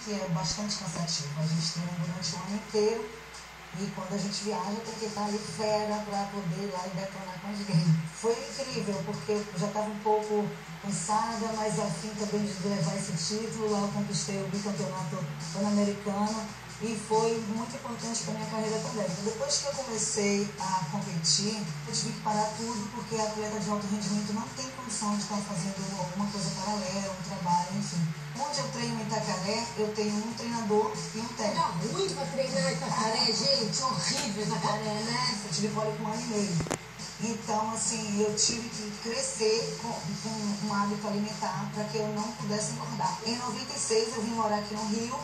que é bastante cansativo. A gente treina durante o ano inteiro e quando a gente viaja tem que estar ali fera para poder ir lá e detonar com as gays. Foi incrível, porque eu já estava um pouco cansada, mas a fim também de levar esse título. Lá eu conquistei o bicampeonato pan-americano e foi muito importante para a minha carreira também. Então, depois que eu comecei a competir, eu tive que parar tudo, porque a atleta de alto rendimento não tem condição de estar fazendo alguma coisa paralela, um trabalho, enfim. Onde eu treino em Itacaré, eu tenho um treinador e um técnico. Tá ruim para treinar em Itacaré, gente, horrível Itacaré, né? Eu tive vôlei com 1 ano e meio. Então, assim, eu tive que crescer com um hábito alimentar para que eu não pudesse engordar. Em 96, eu vim morar aqui no Rio.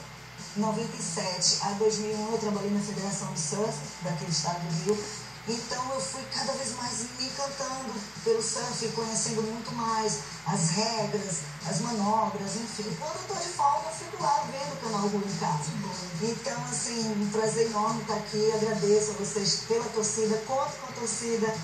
Em 97 a 2001, eu trabalhei na Federação de Surf, daquele estado do Rio. Então, eu fui cada vez mais me encantando pelo surf, conhecendo muito mais as regras, as manobras, enfim. Quando eu estou de folga, eu fico lá vendo o canal Rua em casa. Então, assim, um prazer enorme estar aqui. Agradeço a vocês pela torcida, conto com a torcida.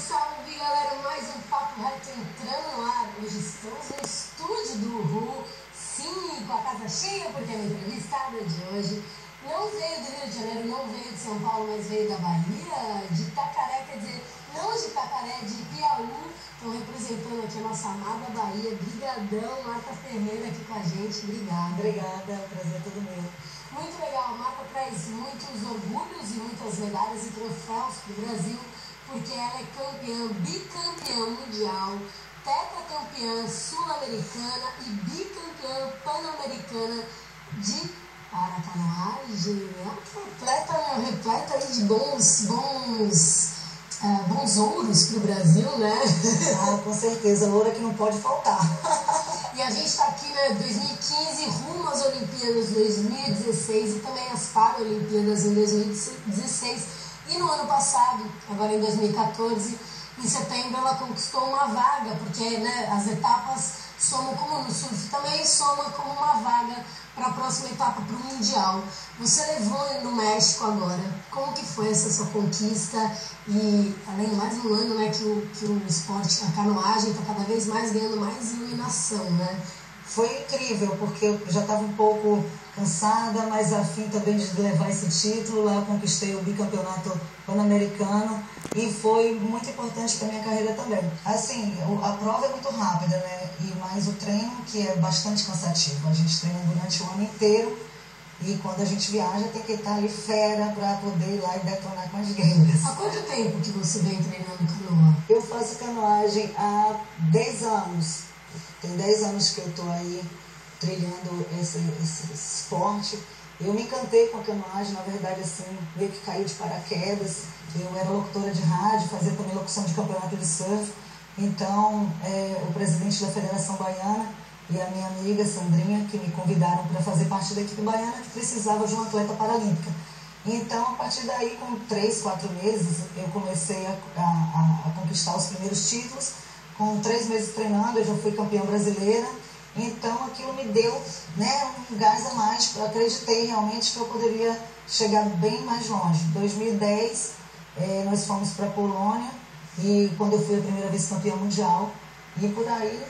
Salve galera, mais um Papo Reto entrando no ar. Hoje estamos no estúdio do Ru, sim, com a casa cheia, porque a minha entrevistada de hoje não veio do Rio de Janeiro, não veio de São Paulo, mas veio da Bahia, de Itacaré, quer dizer, não de Itacaré, de Piauí. Estão representando aqui a nossa amada Bahia. Brigadão, Marta Ferreira aqui com a gente, obrigada. Obrigada, o prazer é todo meu. Muito legal, a Marta traz muitos orgulhos e muitas medalhas e troféus para o Brasil, porque ela é campeã, bicampeã mundial, tetracampeã sul-americana e bicampeã pan-americana de paracanoagem. Repleta aí de bons ouros para o Brasil, né? Ah, com certeza, ouro é que não pode faltar. E a gente está aqui, né, 2015, rumo às Olimpíadas 2016 e também às Paralimpíadas em 2016. E no ano passado, agora em 2014, em setembro, ela conquistou uma vaga, porque, né, as etapas somam, como no surf também, soma como uma vaga para a próxima etapa, para o Mundial. Você levou no México agora. Como que foi essa sua conquista? E, além de mais um ano, né, que o esporte, a canoagem, está cada vez mais ganhando mais iluminação, né? Foi incrível, porque eu já estava um pouco cansada, mas a fim também de levar esse título. Lá eu conquistei o bicampeonato pan-americano e foi muito importante para a minha carreira também. Assim, a prova é muito rápida, né? Mas o treino que é bastante cansativo. A gente treina durante o ano inteiro e quando a gente viaja tem que estar ali fera para poder ir lá e detonar com as gays. Há quanto tempo que você vem treinando canoa? Eu faço canoagem há 10 anos. Tem 10 anos que eu estou aí trilhando esse esporte. Eu me encantei com a canoagem, na verdade, assim, meio que caiu de paraquedas. Eu era locutora de rádio, fazia também locução de campeonato de surf. Então, o presidente da Federação Baiana e a minha amiga Sandrinha, que me convidaram para fazer parte da equipe baiana, que precisava de uma atleta paralímpica. Então, a partir daí, com 3, 4 meses, eu comecei a conquistar os primeiros títulos. Com 3 meses treinando, eu já fui campeã brasileira. Então, aquilo me deu, né, um gás a mais. Eu acreditei realmente que eu poderia chegar bem mais longe. Em 2010, nós fomos para a Polônia. E quando eu fui a primeira vez campeã mundial. E por aí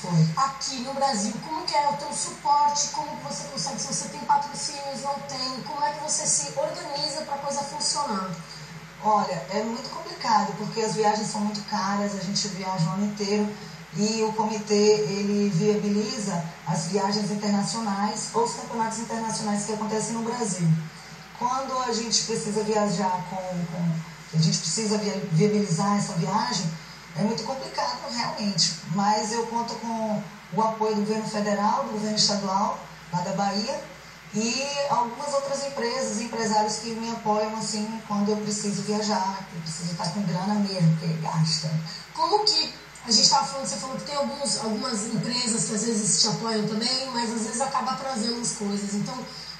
foi. Aqui no Brasil, como que é o teu suporte? Como que você consegue? Se você tem patrocínios, não tem? Como é que você se organiza para a coisa funcionar? Olha, é muito complicado, porque as viagens são muito caras, a gente viaja o ano inteiro e o comitê, ele viabiliza as viagens internacionais ou os campeonatos internacionais que acontecem no Brasil. Quando a gente precisa viajar a gente precisa viabilizar essa viagem, é muito complicado realmente, mas eu conto com o apoio do governo federal, do governo estadual, lá da Bahia, e algumas outras empresas, empresários que me apoiam assim quando eu preciso viajar, eu preciso estar com grana mesmo, porque gasta. Como que a gente estava falando, você falou que tem algumas empresas que às vezes te apoiam também, mas às vezes acaba atrasando as coisas. Então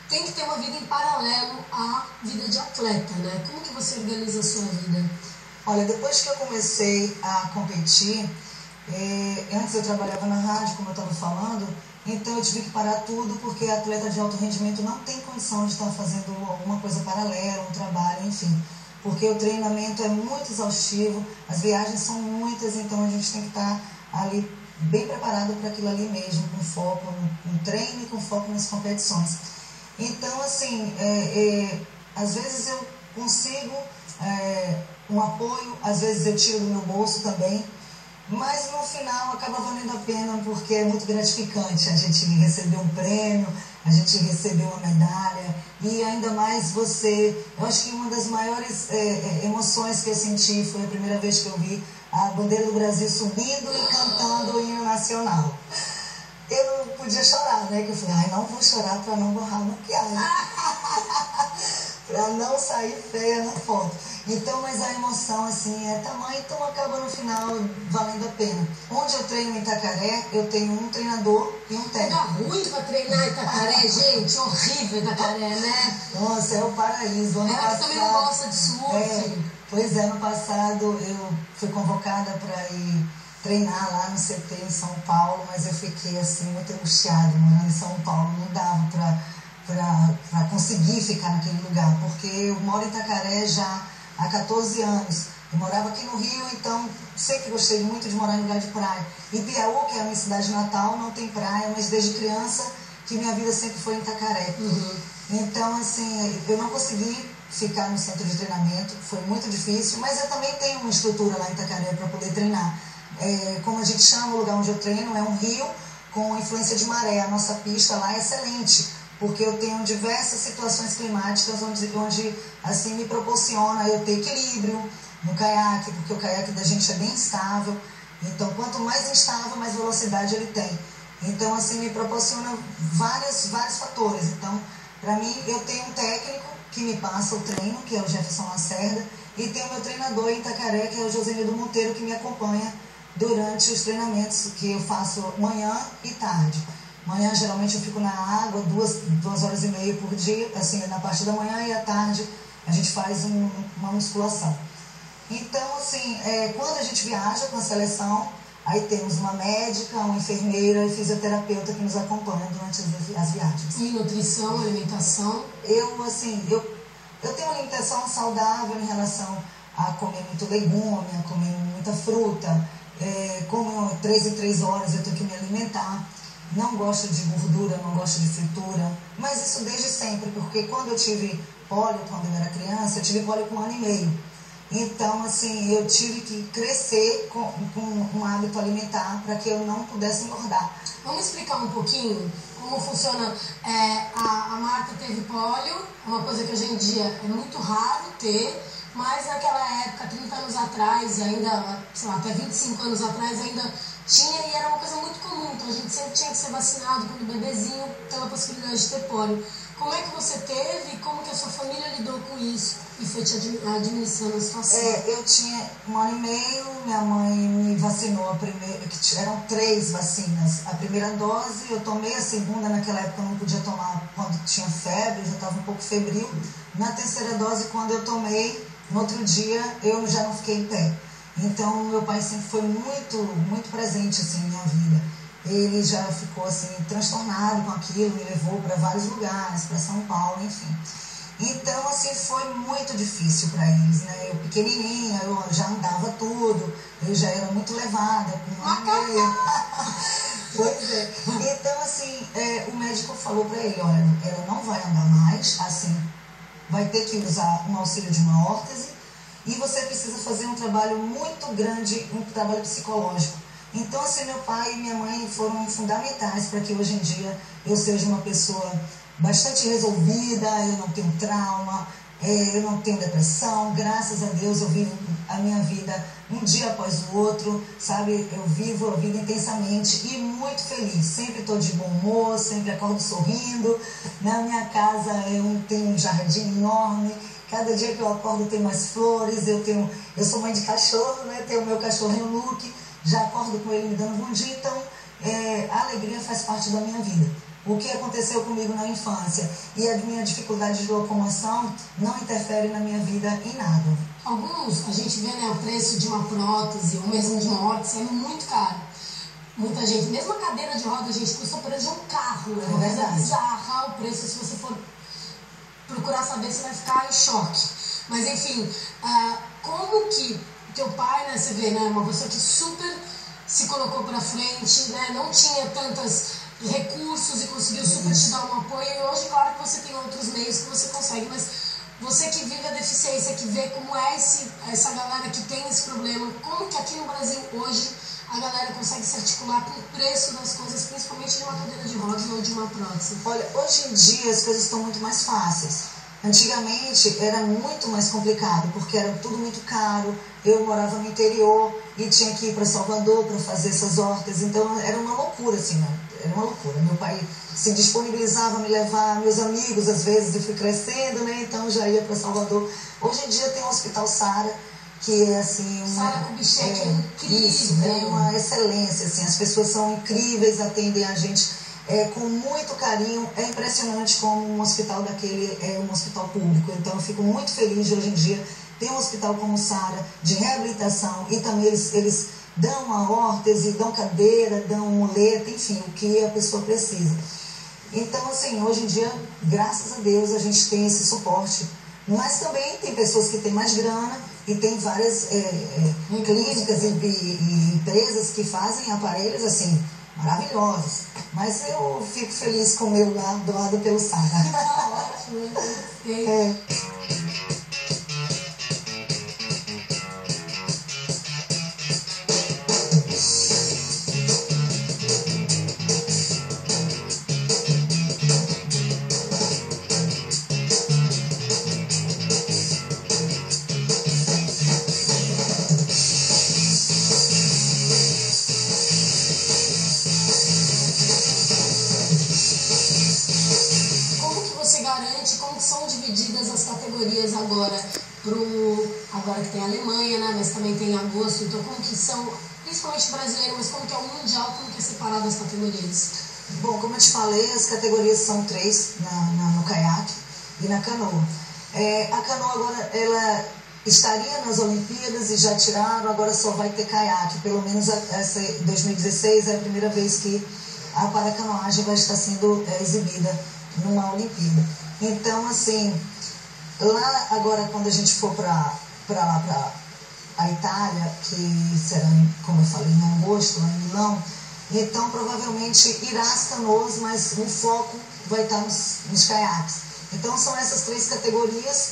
tem que ter uma vida em paralelo vida de atleta, né? Como que você organiza a sua vida? Olha, depois que eu comecei a competir, antes eu trabalhava na rádio, como eu estava falando, então eu tive que parar tudo porque atleta de alto rendimento não tem condição de estar fazendo alguma coisa paralela, um trabalho, enfim. Porque o treinamento é muito exaustivo, as viagens são muitas, então a gente tem que estar ali bem preparado para aquilo ali mesmo, com foco no treino e com foco nas competições. Então, assim, às vezes eu consigo um apoio, às vezes eu tiro do meu bolso também, mas no final acaba valendo a pena porque é muito gratificante a gente receber um prêmio, a gente receber uma medalha e ainda mais eu acho que uma das maiores emoções que eu senti foi a primeira vez que eu vi a bandeira do Brasil subindo e cantando o hino nacional. Eu não podia chorar, né? Que eu falei, não vou chorar para não borrar a maquiagem, para não sair feia na foto. Então, mas a emoção, assim, é tamanho, então acaba no final valendo a pena. Onde eu treino em Itacaré, eu tenho um treinador e um técnico. Tá ruim pra treinar em Itacaré, gente, horrível Itacaré, né? Nossa, é o paraíso. Ela também não gosta de surf. Pois é, ano passado eu fui convocada para ir treinar lá no CT em São Paulo, mas eu fiquei assim muito angustiada, morando em São Paulo, não dava para conseguir ficar naquele lugar, porque eu moro em Itacaré já há 14 anos. Eu morava aqui no Rio, então sempre gostei muito de morar em lugar de praia. Em Piauí, que é a minha cidade natal, não tem praia, mas desde criança que minha vida sempre foi em Itacaré. Uhum. Então, assim, eu não consegui ficar no centro de treinamento, foi muito difícil, mas eu também tenho uma estrutura lá em Itacaré para poder treinar. Como a gente chama o lugar onde eu treino, é um rio com influência de maré. A nossa pista lá é excelente, porque eu tenho diversas situações climáticas onde assim, me proporciona eu ter equilíbrio no caiaque, porque o caiaque da gente é bem instável. Então, quanto mais instável, mais velocidade ele tem. Então, assim, me proporciona vários fatores. Então, para mim, eu tenho um técnico que me passa o treino, que é o Jefferson Lacerda, e tenho meu treinador em Itacaré, que é o Josenildo Monteiro, que me acompanha durante os treinamentos que eu faço manhã e tarde. Manhã, geralmente, eu fico na água 2 horas e meia por dia, assim, na parte da manhã, e à tarde a gente faz uma musculação. Então, assim, quando a gente viaja com a seleção, aí temos uma médica, uma enfermeira e fisioterapeuta que nos acompanham durante as viagens. E nutrição, alimentação? Eu tenho uma alimentação saudável em relação a comer muito legume, a comer muita fruta. Como 3 em 3 horas eu tenho que me alimentar. Não gosto de gordura, não gosto de fritura, mas isso desde sempre, porque quando eu tive pólio, quando eu era criança, eu tive pólio com 1 ano e meio. Então, assim, eu tive que crescer com um hábito alimentar para que eu não pudesse engordar. Vamos explicar um pouquinho como funciona. A Marta teve pólio, uma coisa que hoje em dia é muito raro ter, mas naquela época, 30 anos atrás, e ainda, sei lá, até 25 anos atrás, ainda tinha, e era uma coisa muito comum. Então a gente sempre tinha que ser vacinado quando bebezinho pela possibilidade de ter pólio. Como é que você teve e como que a sua família lidou com isso e foi te administrando a situação? Eu tinha 1 ano e meio, minha mãe me vacinou eram 3 vacinas. A primeira dose eu tomei, a segunda naquela época eu não podia tomar quando tinha febre, já estava um pouco febril. Na terceira dose, quando eu tomei, no outro dia eu já não fiquei em pé. Então meu pai sempre foi muito, muito presente assim, na minha vida. Ele já ficou assim, transtornado com aquilo, me levou para vários lugares, para São Paulo, enfim. Então, assim, foi muito difícil para eles, né? Eu pequenininha, eu já andava tudo, eu já era muito levada. Pois é. Então, assim, o médico falou para ele, olha, ela não vai andar mais, assim, vai ter que usar um auxílio de uma órtese e você precisa fazer um trabalho muito grande, um trabalho psicológico. Então, assim, meu pai e minha mãe foram fundamentais para que hoje em dia eu seja uma pessoa bastante resolvida, eu não tenho trauma, eu não tenho depressão. Graças a Deus eu vivo a minha vida um dia após o outro, sabe? Eu vivo a vida intensamente e muito feliz. Sempre estou de bom humor, sempre acordo sorrindo. Na minha casa eu tenho um jardim enorme. Cada dia que eu acordo tem mais flores. Eu sou mãe de cachorro, né? Tenho o meu cachorrinho Luke. Já acordo com ele me dando bom dia, então a alegria faz parte da minha vida. o que aconteceu comigo na infância e a minha dificuldade de locomoção não interfere na minha vida em nada. Alguns, a gente vê, né, o preço de uma prótese ou mesmo de uma órtese é muito caro. Muita gente, mesmo a cadeira de roda, a gente custa o preço de um carro. É uma coisa bizarra o preço, se você for procurar saber, você vai ficar em choque. Mas enfim, como que teu pai, né, você vê, né, uma pessoa que super se colocou pra frente, né, não tinha tantos recursos e conseguiu super te dar um apoio, e hoje, claro que você tem outros meios que você consegue, mas você que vive a deficiência, que vê como é essa galera que tem esse problema, como que aqui no Brasil hoje a galera consegue se articular com o preço das coisas, principalmente de uma cadeira de rodas ou de uma prótese? Olha, hoje em dia as coisas estão muito mais fáceis. Antigamente era muito mais complicado, porque era tudo muito caro. Eu morava no interior e tinha que ir para Salvador para fazer essas hortas, então era uma loucura, assim, né? Era uma loucura. Meu pai se disponibilizava a me levar, meus amigos, às vezes eu fui crescendo, né? Então já ia para Salvador. Hoje em dia tem o Hospital Sara, que é assim... Sara Kubitschek é incrível. Isso, é uma excelência, assim, as pessoas são incríveis, atendem a gente com muito carinho. É impressionante como um hospital daquele é um hospital público. Então eu fico muito feliz de hoje em dia ter um hospital como o Sara, de reabilitação, e também eles dão a órtese, dão cadeira, dão muleta, enfim, o que a pessoa precisa. Então, assim, hoje em dia, graças a Deus, a gente tem esse suporte. Mas também tem pessoas que têm mais grana e tem várias clínicas e empresas que fazem aparelhos, assim, maravilhosos. Mas eu fico feliz com o meu lá, doado pelo Sara. Ótimo. Como que são divididas as categorias agora que tem a Alemanha, né? Mas também tem agosto, então como que são, principalmente brasileiro, mas como que é o mundial, como que é separado as categorias? Bom, como eu te falei, as categorias são 3 no caiaque e na canoa. A canoa agora, ela estaria nas Olimpíadas e já tiraram, agora só vai ter caiaque, pelo menos essa 2016 é a primeira vez que a paracanoagem vai estar sendo exibida numa Olimpíada. Então, assim, lá agora quando a gente for para a Itália, que será, como eu falei, em agosto, lá em Milão, então provavelmente irá as canoas, mas o foco vai estar nos caiaques. Então são essas 3 categorias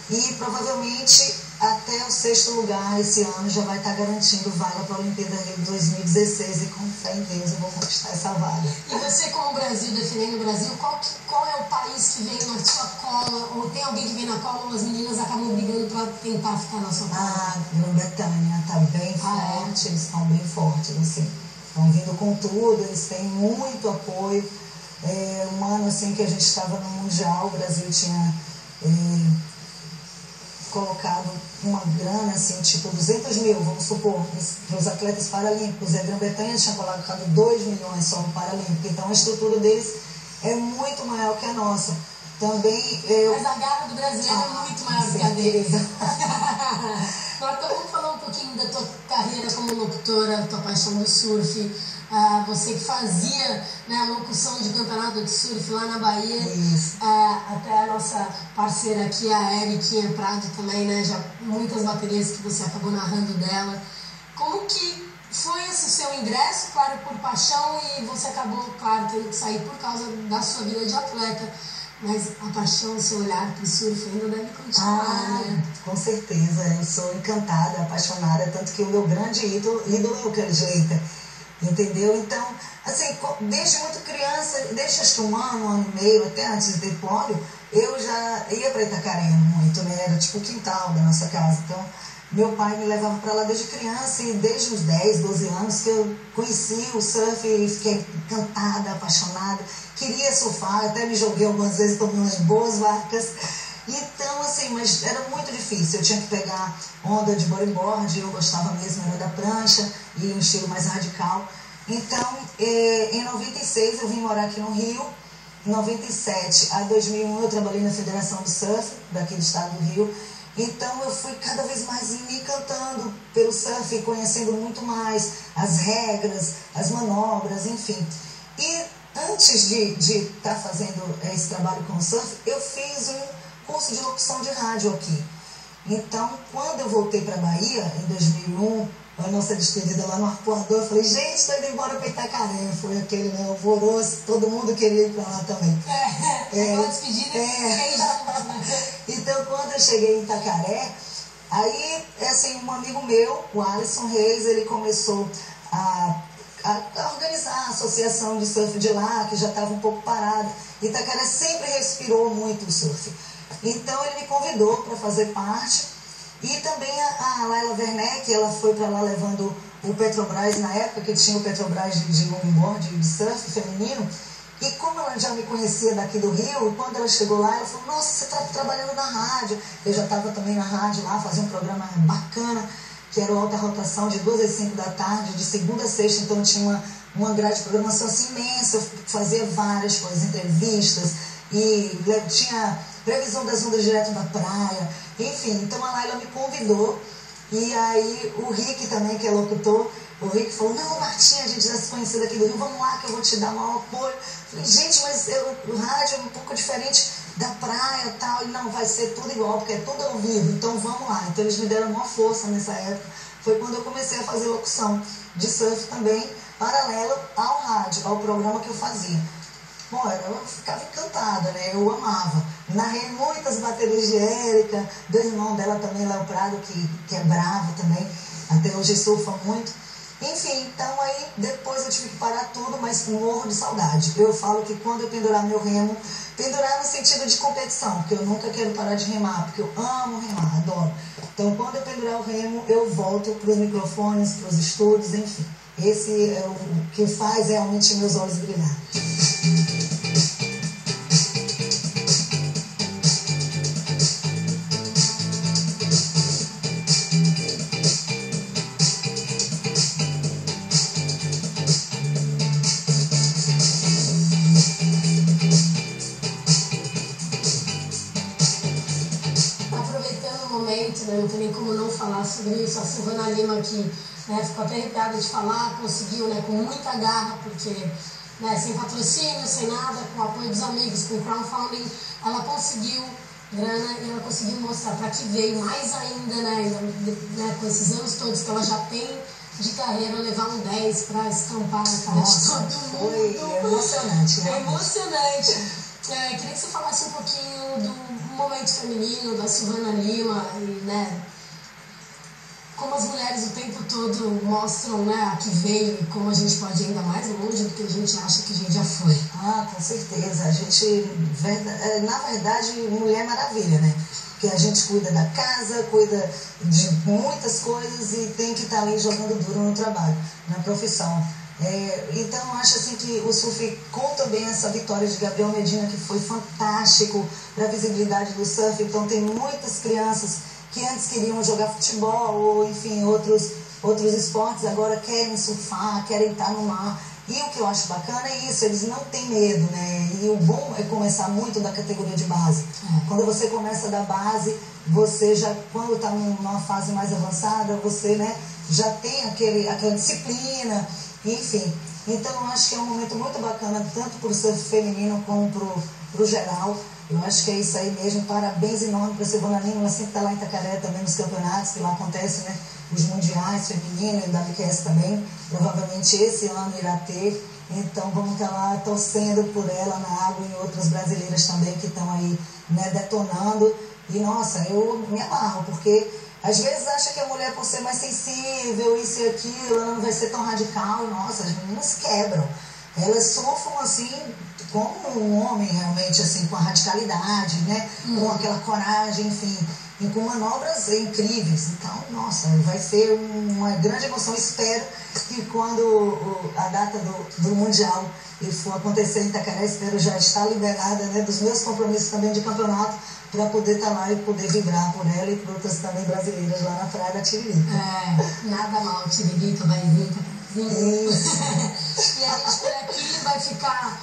e provavelmente até o 6º lugar esse ano já vai estar garantindo vaga para a Olimpíada de 2016 e com fé em Deus eu vou conquistar essa vaga. E você, como Brasil, defendendo o Brasil, qual é o país que vem na sua cola, ou tem alguém que vem na cola, ou as meninas acabam brigando para tentar ficar na sua cola? A Grã-Bretanha está bem forte, eles estão bem fortes, assim, estão vindo com tudo, eles têm muito apoio. Um ano assim que a gente estava no Mundial, o Brasil tinha colocado uma grana, assim, tipo 200 mil, vamos supor, para os atletas paralímpicos. A Grã-Bretanha tinha colocado 2 milhões só no Paralímpico. Então a estrutura deles é muito maior que a nossa. Também Mas a garra do brasileiro é muito maior que a deles. Marta, vamos falar um pouquinho da tua carreira como locutora, tua paixão do surf. Você que fazia, né, a locução de campeonato de surf lá na Bahia. Até a nossa parceira aqui, a Eriquinha Prado também, né, já muitas baterias que você acabou narrando dela. Como que foi esse seu ingresso, claro, por paixão, e você acabou, claro, tendo que sair por causa da sua vida de atleta, mas a paixão, o seu olhar para o surf ainda deve continuar, né? Com certeza, eu sou encantada, apaixonada, tanto que o meu grande ídolo é o Kelly Slater. Entendeu? Então, assim, desde muito criança, desde acho que um ano e meio, até antes de ter pólio, eu já ia para Itacarena muito, né? Era tipo o quintal da nossa casa. Então, meu pai me levava para lá desde criança e desde os 10, 12 anos que eu conheci o surf e fiquei encantada, apaixonada. Queria surfar, até me joguei algumas vezes, tomei umas boas vacas. Então, assim, mas era muito difícil. Eu tinha que pegar onda de bodyboard, eu gostava mesmo, era da prancha e um estilo mais radical. Então, em 96 eu vim morar aqui no Rio 97 a 2001 eu trabalhei na Federação de Surf daqui do estado do Rio. Então eu fui cada vez mais me encantando pelo surf, conhecendo muito mais as regras, as manobras, enfim. E antes de estar fazendo esse trabalho com o surf, eu fiz um curso de locução de rádio aqui. Então, quando eu voltei para a Bahia, em 2001, a nossa despedida lá no Arpoador, eu falei, gente, estou indo embora para Itacaré. Foi aquele, né, alvoroço, todo mundo queria ir para lá também. Aquela despedida Então, quando eu cheguei em Itacaré, aí, assim, um amigo meu, o Alisson Reis, ele começou a organizar a associação de surf de lá, que já estava um pouco parada. Itacaré sempre respirou muito o surf. Então, ele me convidou para fazer parte. E também a Laila Werneck, ela foi para lá levando o Petrobras, na época que tinha o Petrobras de longboard, de surf feminino. E como ela já me conhecia daqui do Rio, e quando ela chegou lá, ela falou, nossa, você está trabalhando na rádio. Eu já estava também na rádio lá, fazia um programa bacana, que era o Alta Rotação, de 2 às 5 da tarde, de segunda a sexta. Então tinha uma grade de programação assim imensa, eu fazia várias coisas, entrevistas, e tinha previsão das ondas direto da praia, enfim. Então a Laila me convidou, e aí o Rick também, que é locutor, o Rick falou, não, Martinha, a gente já se conheceu daqui do Rio, vamos lá que eu vou te dar maior apoio. Falei, gente, mas o rádio é um pouco diferente da praia e tal, e não, vai ser tudo igual, porque é tudo ao vivo, então vamos lá. Então eles me deram uma força nessa época, foi quando eu comecei a fazer locução de surf também, paralelo ao rádio, ao programa que eu fazia. Bom, eu ficava encantada, né? Eu amava. Narrei muitas baterias de Érica, do irmão dela também, Léo Prado, que é bravo também, até hoje surfa muito. Enfim, então aí depois eu tive que parar tudo, mas morro de saudade. Eu falo que quando eu pendurar meu remo, pendurar no sentido de competição, porque eu nunca quero parar de remar, porque eu amo remar, adoro. Então quando eu pendurar o remo, eu volto para os microfones, para os estúdios, enfim. Esse é o que faz realmente meus olhos brilhar. Não tem nem como não falar sobre isso. A Silvana Lima, que ficou até arrepiada de falar, conseguiu, com muita garra, porque sem patrocínio, sem nada, com o apoio dos amigos, com o crowdfunding, ela conseguiu grana e ela conseguiu mostrar para que veio mais ainda, com esses anos todos que ela já tem de carreira, levar um 10 para escampar na cara de todo mundo. Foi emocionante, né? É emocionante. Queria que você falasse um pouquinho do momento feminino, da Silvana Lima, e como as mulheres o tempo todo mostram a que veio e como a gente pode ir ainda mais longe do que a gente acha que a gente já foi. Ah, com certeza. A gente, na verdade, mulher maravilha, né? Porque a gente cuida da casa, cuida de muitas coisas e tem que estar ali jogando duro no trabalho, na profissão. Então eu acho assim que o surf conta bem essa vitória de Gabriel Medina, que foi fantástico para a visibilidade do surf. Então tem muitas crianças que antes queriam jogar futebol ou enfim outros esportes, agora querem surfar, querem estar no mar. E o que eu acho bacana é isso, eles não têm medo, né? E o bom é começar muito da categoria de base. Quando você começa da base, você já, quando está numa fase mais avançada, você já tem aquela disciplina. Enfim, então eu acho que é um momento muito bacana, tanto para o surf feminino como para o geral. Eu acho que é isso aí mesmo. Parabéns enorme para a Silvana Lima, ela sempre está lá em Itacaré também nos campeonatos, que lá acontecem, os mundiais feminino e o WQS também. Provavelmente esse ano irá ter. Então vamos estar lá torcendo por ela na água e outras brasileiras também que estão aí detonando. E nossa, eu me amarro, porque às vezes acha que a mulher, por ser mais sensível, isso e aquilo, ela não vai ser tão radical. Nossa, as meninas quebram. Elas surfam assim, como um homem realmente, assim, com a radicalidade, com aquela coragem, enfim, e com manobras incríveis. Então, nossa, vai ser uma grande emoção. Espero que quando a data do Mundial for acontecer em Itacaré, espero já estar liberada dos meus compromissos também de campeonato, para poder estar lá e poder vibrar por ela e por outras também brasileiras lá na praia da Tiririca. Nada mal, Tiririca vai vir, Itacarezinho. E a gente por aqui vai ficar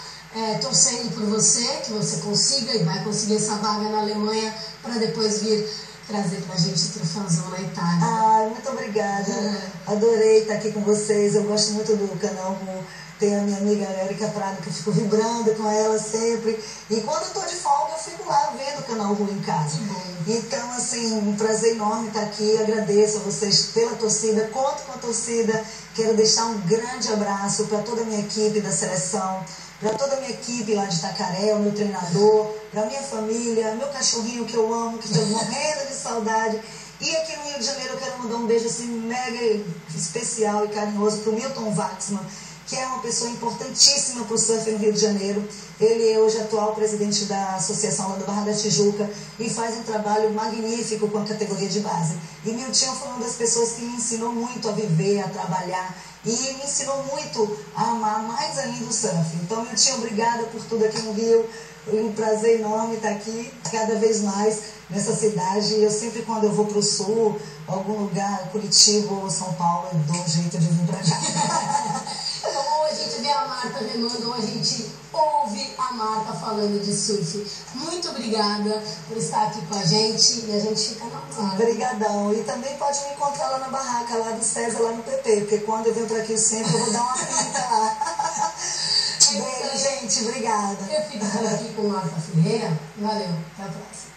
torcendo por você, que você consiga e vai conseguir essa vaga na Alemanha para depois vir trazer pra gente o troféuzão na Itália. Ah, muito obrigada. Adorei estar aqui com vocês. Eu gosto muito do canal Ru. Tem a minha amiga Érica Prado, que eu fico vibrando com ela sempre. E quando eu tô de folga, eu fico lá vendo o canal Ru em casa. Que bom. Então, assim, um prazer enorme estar aqui. Agradeço a vocês pela torcida. Conto com a torcida. Quero deixar um grande abraço para toda a minha equipe da seleção, para toda a minha equipe lá de Itacaré, o meu treinador, para minha família, meu cachorrinho que eu amo, que estou morrendo de saudade. E aqui no Rio de Janeiro eu quero mandar um beijo assim mega especial e carinhoso para o Milton Waxman, que é uma pessoa importantíssima para o surf no Rio de Janeiro. Ele é hoje atual presidente da Associação lá da Barra da Tijuca e faz um trabalho magnífico com a categoria de base. E Milton foi uma das pessoas que me ensinou muito a viver, a trabalhar e me ensinou muito a amar mais ainda o surf. Então, Milton, obrigada por tudo aqui no Rio. Foi um prazer enorme estar aqui, cada vez mais nessa cidade. Eu sempre, quando eu vou para o sul, algum lugar, Curitiba ou São Paulo, eu dou um jeito de vir para cá. Então, ou a gente vê a Marta remando, ou a gente ouve a Marta falando de surf. Muito obrigada por estar aqui com a gente e a gente fica na guarda. Obrigadão. E também pode me encontrar lá na barraca, lá do César, lá no PP, porque quando eu venho para aqui sempre eu vou dar uma pinta lá. Beijo, gente. Obrigada. Eu fico por aqui com Marta Ferreira. Valeu. Até a próxima.